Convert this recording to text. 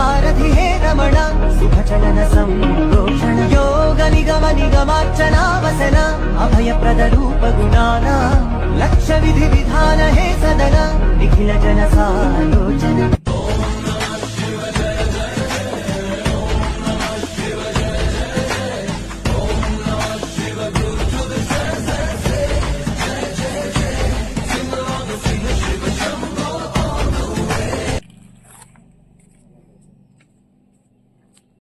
सारथि हे रमण सुखचलन संप्रोषण योग निगम निगमार्चनावसन अभयप्रद रूप गुणाना लक्ष्य विधि विधान हे सदन निखिल जन सालोचन